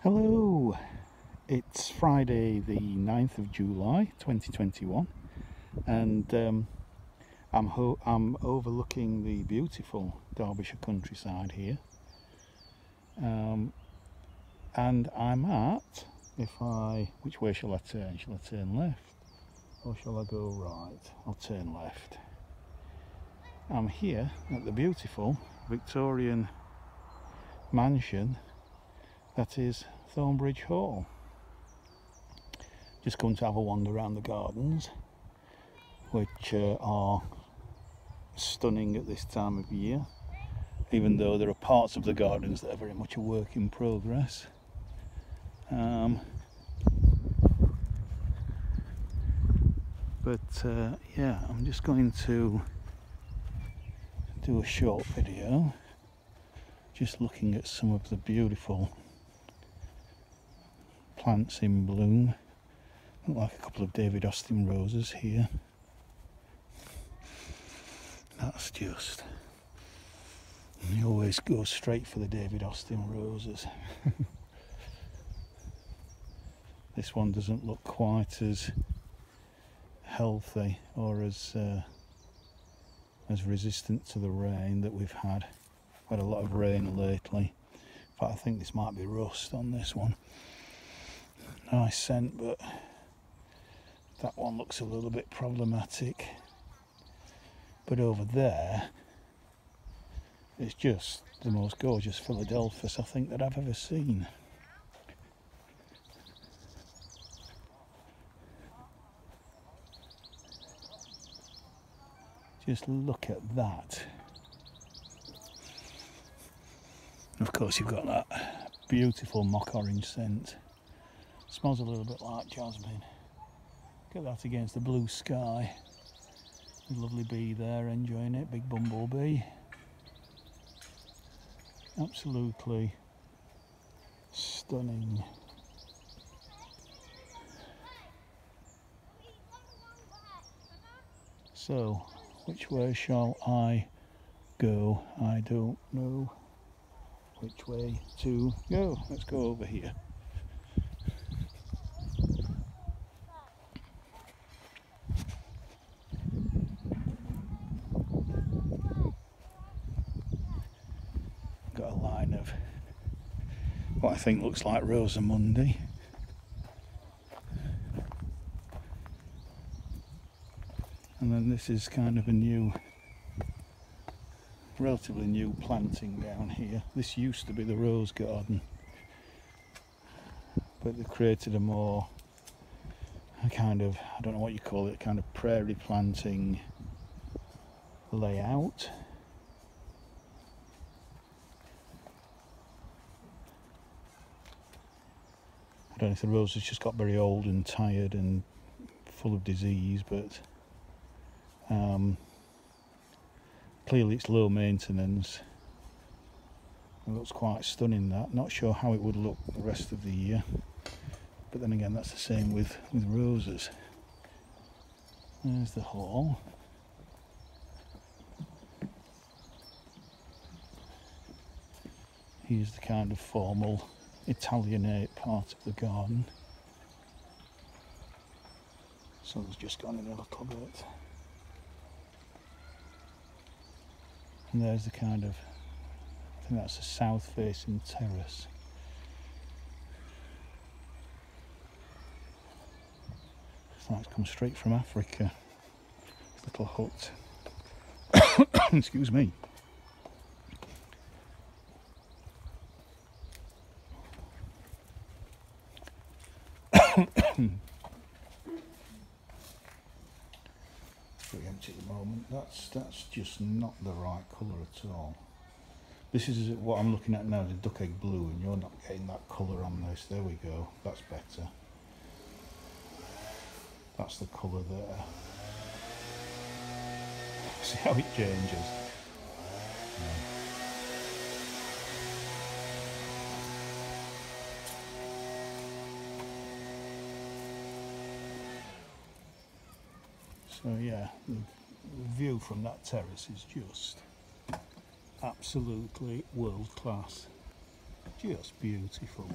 Hello, it's Friday the 9th of July 2021 and I'm overlooking the beautiful Derbyshire countryside here, and I'm at, which way shall I turn? Shall I turn left or shall I go right? I'll turn left. I'm here at the beautiful Victorian mansion that is Thornbridge Hall. Just come to have a wander around the gardens, which are stunning at this time of year, even though there are parts of the gardens that are very much a work in progress. Yeah, I'm just going to do a short video just looking at some of the beautiful plants in bloom. Look like a couple of David Austin roses here. That's just, you always go straight for the David Austin roses. This one doesn't look quite as healthy or as resistant to the rain that we've had. We've had a lot of rain lately. In fact, I think this might be rust on this one. Nice scent, but that one looks a little bit problematic. But over there is just the most gorgeous Philadelphus I think that I've ever seen. Just look at that. Of course, you've got that beautiful mock orange scent. Smells a little bit like jasmine. Look at that against the blue sky. There's a lovely bee there enjoying it, big bumblebee. Absolutely stunning. So, which way shall I go? I don't know which way to go. Let's go over here. Got a line of what I think looks like Rosamundi. And then this is kind of a relatively new planting down here. This used to be the Rose Garden, but they created a more kind of, I don't know what you call it, kind of prairie planting layout. I don't know if the rose has just got very old and tired and full of disease, but clearly it's low maintenance. It looks quite stunning, that. Not sure how it would look the rest of the year, but then again that's the same with roses. There's the hall. Here's the kind of formal Italianate part of the garden. Sun's just gone in a little bit. And there's the kind of, I think that's a south facing terrace. It's like it's come straight from Africa. Little hut. Excuse me. Pretty empty at the moment. That's just not the right colour at all. This is what I'm looking at now, the duck egg blue, and you're not getting that colour on this. There we go. That's better. That's the colour there. See how it changes. Yeah. So yeah, the view from that terrace is just absolutely world class. Just beautiful.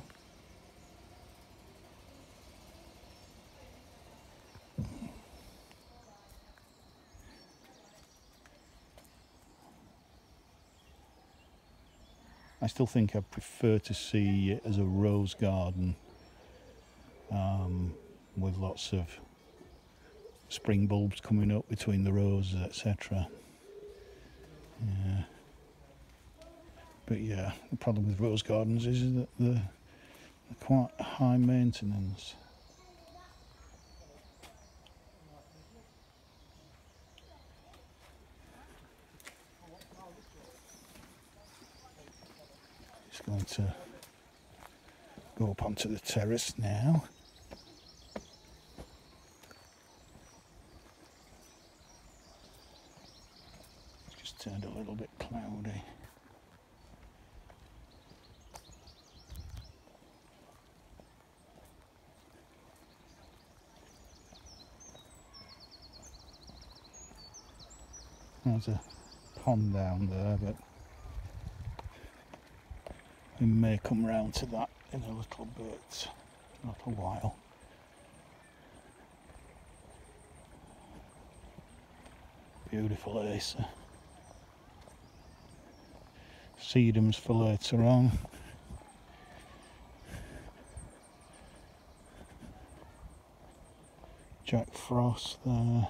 I still think I prefer to see it as a rose garden, with lots of spring bulbs coming up between the roses, etc. Yeah. But yeah, the problem with rose gardens is that they're quite high maintenance. Just going to go up onto the terrace now. It's just turned a little bit cloudy. There's a pond down there, but we may come round to that in a little bit, not a while. Beautiful Acer. Sedums for later on. Jack Frost there.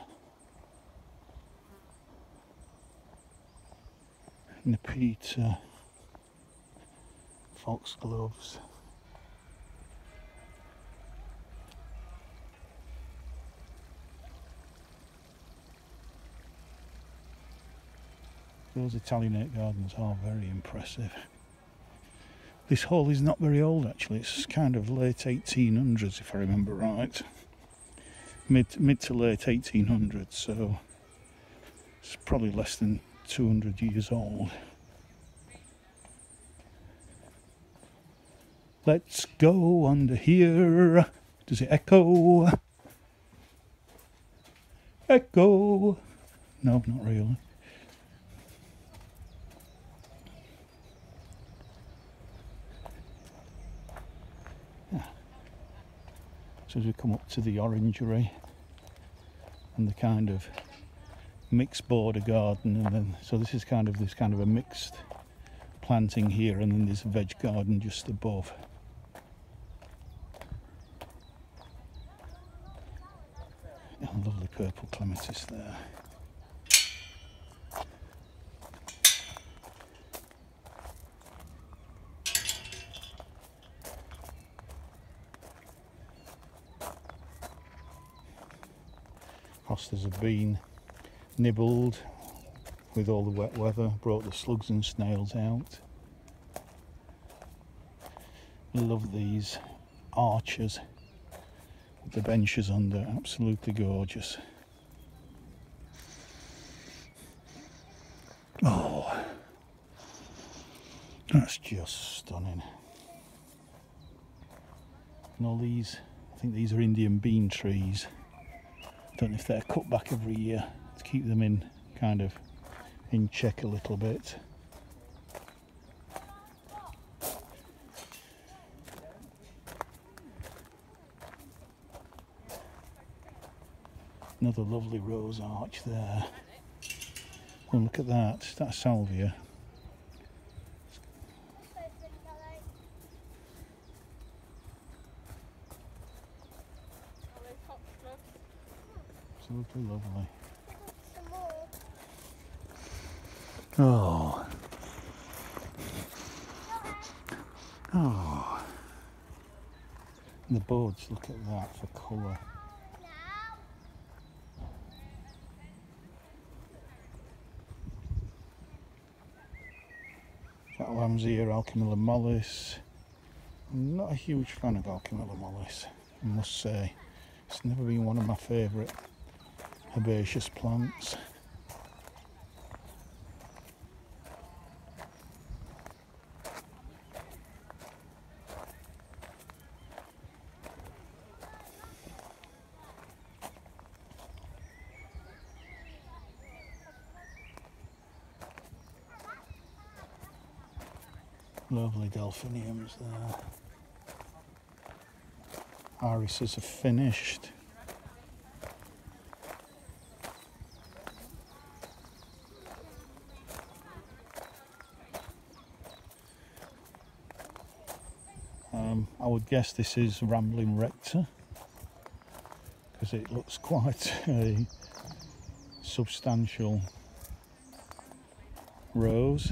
Nepeta. Foxgloves. Those Italianate gardens are very impressive. This hall is not very old actually, it's kind of late 1800s if I remember right. Mid to late 1800s, so it's probably less than 200 years old. Let's go under here. Does it echo? Echo. No, not really. Yeah. So as we come up to the orangery and the kind of mixed border garden, and then so this is kind of a mixed planting here, and then there's a veg garden just above. Oh, lovely purple clematis there. Hostas have been nibbled with all the wet weather, brought the slugs and snails out. I love these archers with the benches under, absolutely gorgeous. Oh, that's just stunning. And all these, I think these are Indian bean trees. I don't know if they're cut back every year to keep them in kind of in check a little bit. Another lovely rose arch there. Oh, look at that, that's salvia. Absolutely lovely. Oh. Oh. And the buds, look at that for colour. That lamb's ear, Alchemilla mollis. I'm not a huge fan of Alchemilla mollis, I must say. It's never been one of my favourite herbaceous plants. Lovely Delphiniums there. Irises are finished. I would guess this is Rambling Rector, because it looks quite a substantial rose.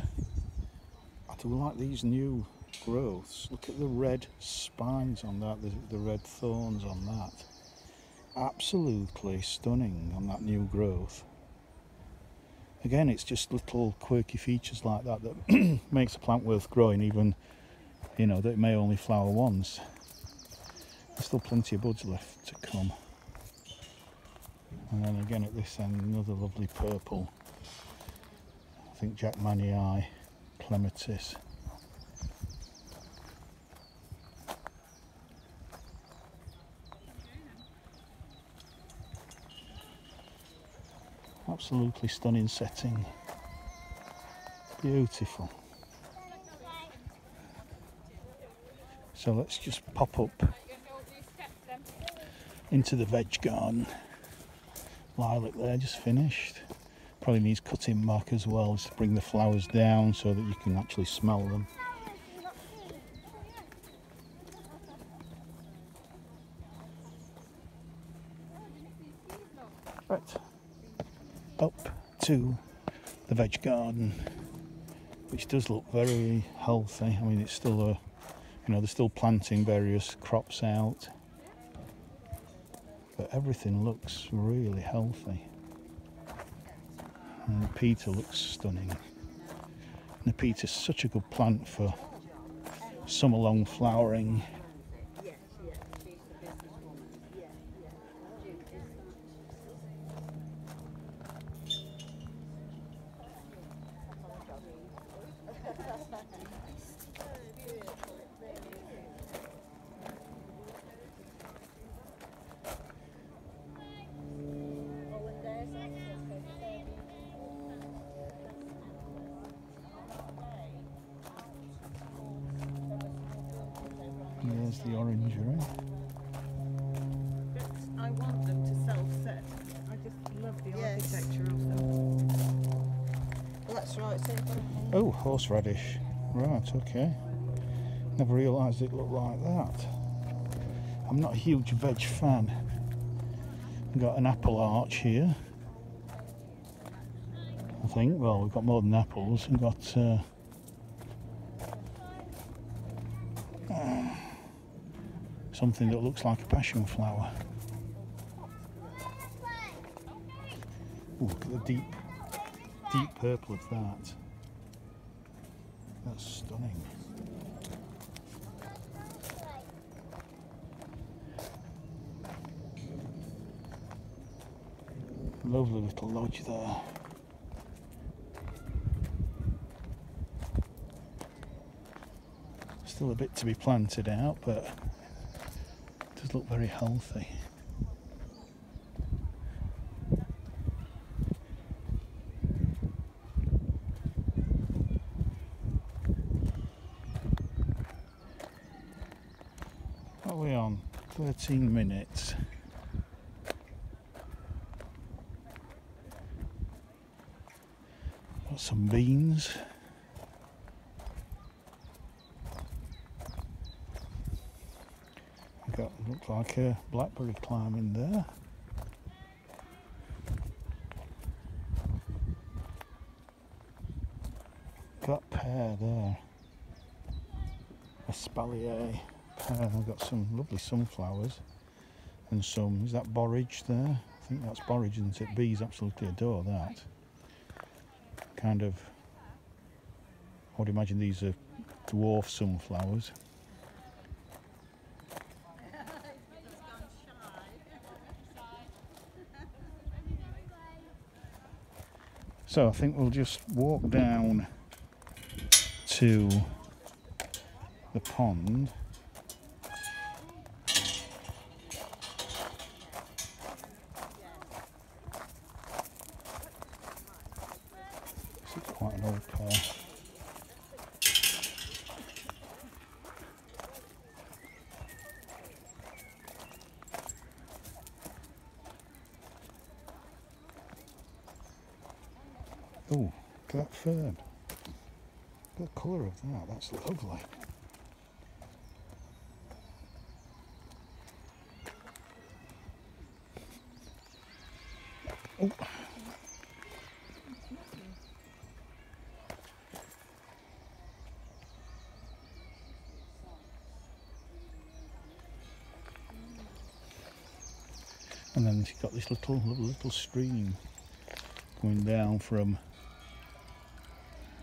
I do like these new growths. Look at the red spines on that, the red thorns on that. Absolutely stunning on that new growth. Again, it's just little quirky features like that that makes a plant worth growing, even, you know, that it may only flower once. There's still plenty of buds left to come. And then again at this end, another lovely purple. I think Jackmanii clematis. Absolutely stunning setting. Beautiful. So let's just pop up into the veg garden. Lilac there, just finished. Probably needs cutting back as well, just to bring the flowers down so that you can actually smell them. Right, up to the veg garden, which does look very healthy. I mean, it's still a, you know, they're still planting various crops out, but everything looks really healthy. And the peter looks stunning. And the peter's such a good plant for summer long flowering. There's the orangery. I want them to self-set. I just love the architecture of them. Well, that's right. Oh, horseradish. Right, okay. Never realised it looked like that. I'm not a huge veg fan. We've got an apple arch here, I think. Well, we've got more than apples. We've got something that looks like a passion flower. Ooh, look at the deep purple of that. That's stunning. Lovely little lodge there. Still a bit to be planted out, but it does look very healthy. What are we on? 13 minutes. Got some beans. Got, looks like a blackberry climbing there. Got pear there. Espalier pear. I've got some lovely sunflowers and some, is that borage there? I think that's borage, isn't it? Bees absolutely adore that. Kind of, I would imagine these are dwarf sunflowers. So I think we'll just walk down to the pond. This is quite an old pair. Oh, look at that fern. Look at the colour of that, that's lovely. Oh. And then you've got this little stream going down from,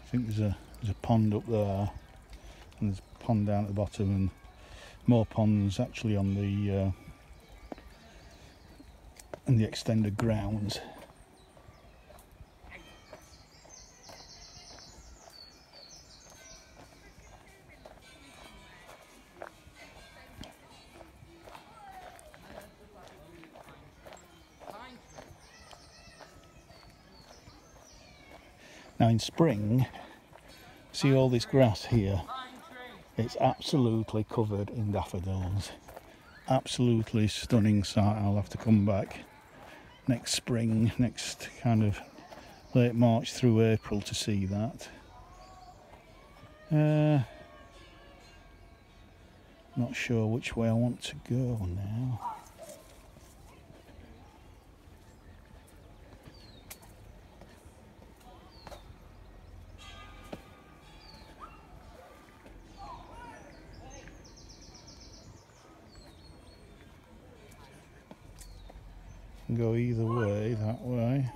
I think there's a pond up there, and there's a pond down at the bottom, and more ponds actually on the extended grounds. Now in spring, see all this grass here? It's absolutely covered in daffodils. Absolutely stunning sight. I'll have to come back next spring, next kind of late March through April to see that. Not sure which way I want to go now. Go either way, that way.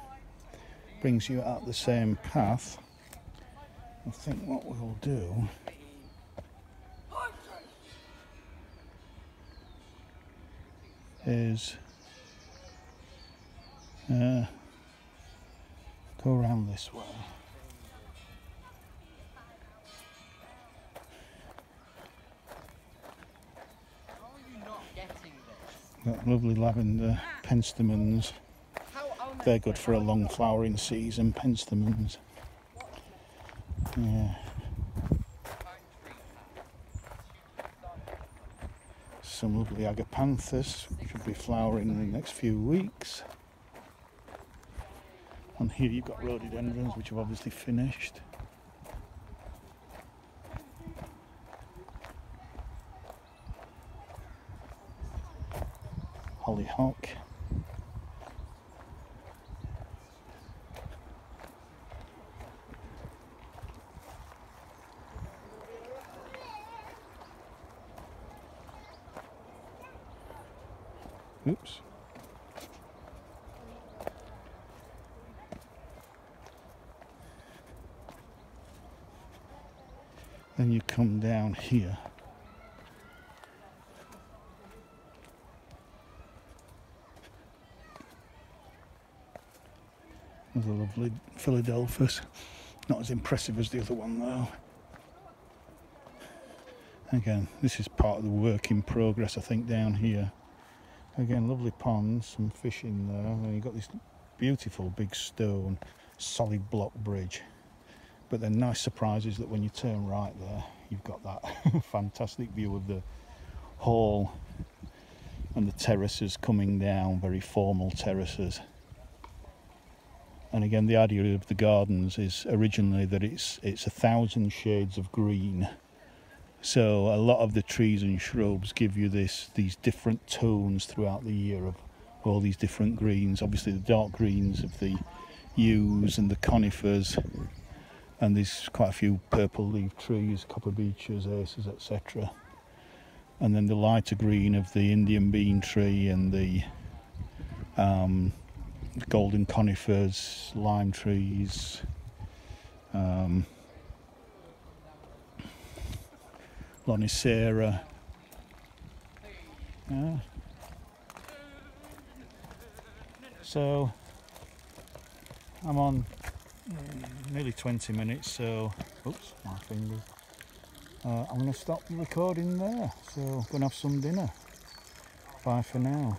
Brings you out the same path. I think what we'll do is go around this way. Got lovely lavender penstemons. They're good for a long flowering season, penstemons. Yeah. Some lovely agapanthus, which should be flowering in the next few weeks. And here you've got rhododendrons, which have obviously finished. Hollyhock. Oops. Then you come down here. There's a lovely Philadelphus. Not as impressive as the other one though. Again, this is part of the work in progress, I think, down here. Again, lovely ponds, some fish in there. And you've got this beautiful big stone, solid block bridge. But then nice surprise is that when you turn right there, you've got that fantastic view of the hall and the terraces coming down, very formal terraces. And again, the idea of the gardens is originally that it's 1,000 shades of green. So a lot of the trees and shrubs give you these different tones throughout the year of all these different greens. Obviously the dark greens of the yews and the conifers, and there's quite a few purple leaf trees, copper beeches, aces, etc. And then the lighter green of the Indian bean tree and the golden conifers, lime trees, Lonicera. Yeah. So I'm on nearly 20 minutes, so oops, my fingers. I'm going to stop recording there, so I'm going to have some dinner. Bye for now.